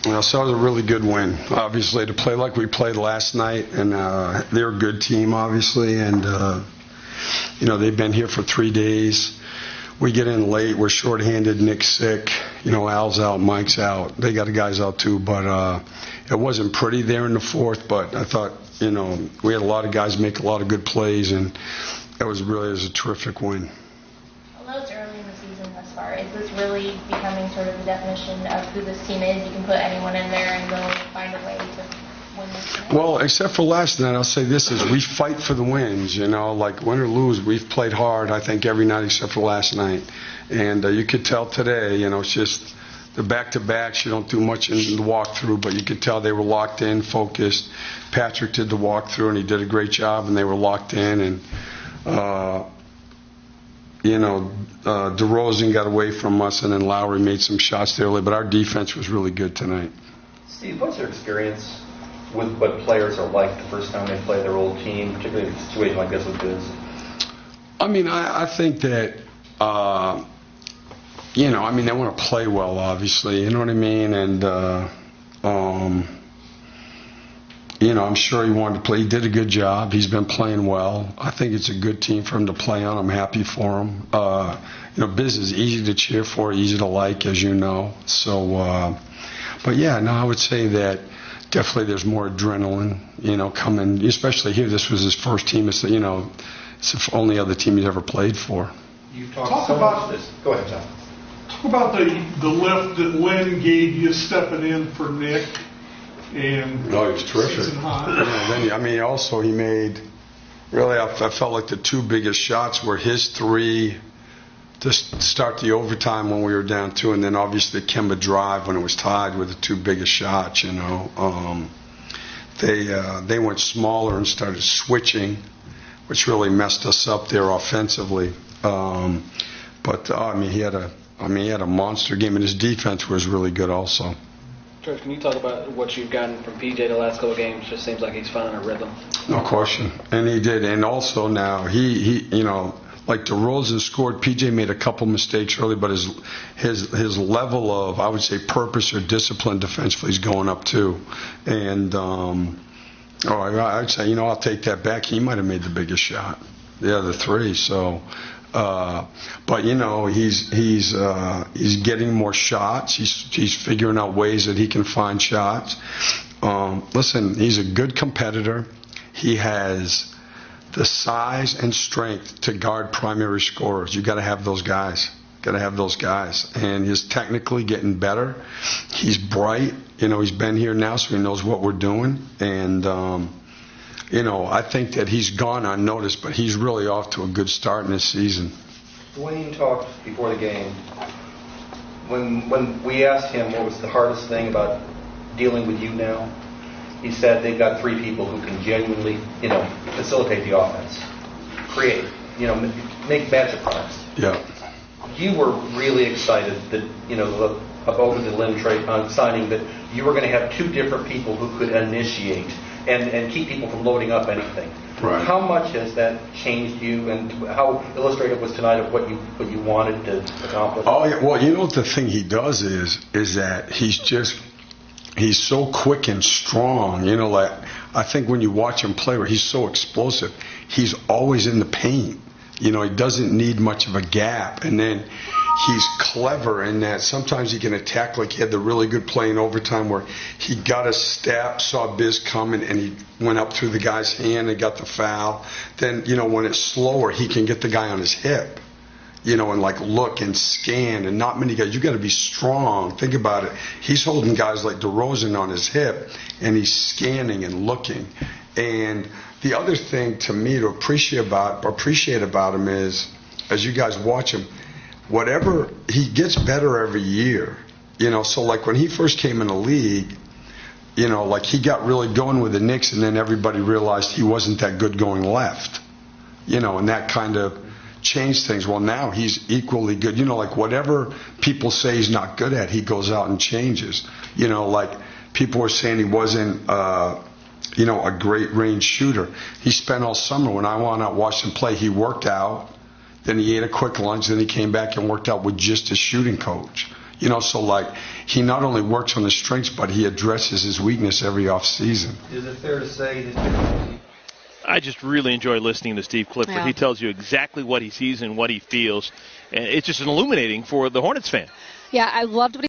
So it was a really good win. Obviously, to play like we played last night, and they're a good team, obviously, and they've been here for 3 days. We get in late. We're shorthanded. Nick's sick. Al's out. Mike's out. They got the guys out too. But it wasn't pretty there in the fourth. But I thought, we had a lot of guys make a lot of good plays, and it was a terrific win. Although it's early in the season thus far, is this really becoming sort of the definition of who this team is? You can put anyone in there and they'll find a way to win this game? Well, except for last night, I'll say this is we fight for the wins, like win or lose, we've played hard, I think, every night except for last night. And you could tell today, it's just the back-to-backs, you don't do much in the walkthrough, but you could tell they were locked in, focused. Patrick did the walkthrough, and he did a great job, and they were locked in. And, DeRozan got away from us, and then Lowry made some shots there early, but our defense was really good tonight. Steve, what's your experience with what players are like the first time they play their old team, particularly in a situation like this with Biz? I think that, they want to play well, obviously, you know what I mean? And, I'm sure he wanted to play. He did a good job. He's been playing well. I think it's a good team for him to play on. I'm happy for him. Biz is easy to cheer for, easy to like, as you know. So, I would say that definitely there's more adrenaline, coming, especially here. This was his first team. It's the only other team he's ever played for. You've talked so about this. Go ahead, John. Talk about the lift that Lin gave you stepping in for Nick. And he was terrific. Also he made, really, I felt like the two biggest shots were his three to start the overtime when we were down 2, and then obviously the Kemba drive when it was tied were the two biggest shots, They went smaller and started switching, which really messed us up there offensively. He had a monster game, and his defense was really good also. George, can you talk about what you've gotten from PJ the last couple of games? Just seems like he's finding a rhythm. No question, and he did. And also now he like DeRozan scored. PJ made a couple mistakes early, but his level of, I would say, purpose or discipline defensively is going up too. And I'd say, I'll take that back. He might have made the biggest shot, the other three. So. He's getting more shots. He's figuring out ways that he can find shots. Listen, he's a good competitor. He has the size and strength to guard primary scorers. You got to have those guys. And he's technically getting better. He's bright. He's been here now, so he knows what we're doing. And I think that he's gone unnoticed, but he's really off to a good start in this season. Dwayne talked before the game. When we asked him what was the hardest thing about dealing with you now, he said they've got 3 people who can genuinely, facilitate the offense, create, make magic products. Yeah. You were really excited that, over the Lin trade signing, that you were going to have 2 different people who could initiate and keep people from loading up anything. Right. How much has that changed you, and how illustrative was tonight of what you wanted to accomplish? Oh yeah. Well, what the thing he does is that he's so quick and strong. Like I think when you watch him play, he's so explosive. He's always in the paint. He doesn't need much of a gap, and then he's clever in that sometimes he can attack, like he had the really good play in overtime where he got a step, saw Biz coming, and he went up through the guy's hand and got the foul. Then, when it's slower, he can get the guy on his hip, and like look and scan, and not many guys. You got to be strong. Think about it. He's holding guys like DeRozan on his hip, and he's scanning and looking. And the other thing to me to appreciate about him is, as you guys watch him, whatever, he gets better every year, so like when he first came in the league, like he got really going with the Knicks, and then everybody realized he wasn't that good going left, and that kind of changed things. Well, now he's equally good, like whatever people say he's not good at, he goes out and changes, like people were saying he wasn't a great range shooter. He spent all summer, when I went out and watched him play, he worked out. Then he ate a quick lunch. Then he came back and worked out with just a shooting coach. You know, so like he not only works on his strengths, but he addresses his weakness every off season. Is it fair to say that I just really enjoy listening to Steve Clifford. Yeah. He tells you exactly what he sees and what he feels. And it's just illuminating for the Hornets fan. Yeah, I loved what he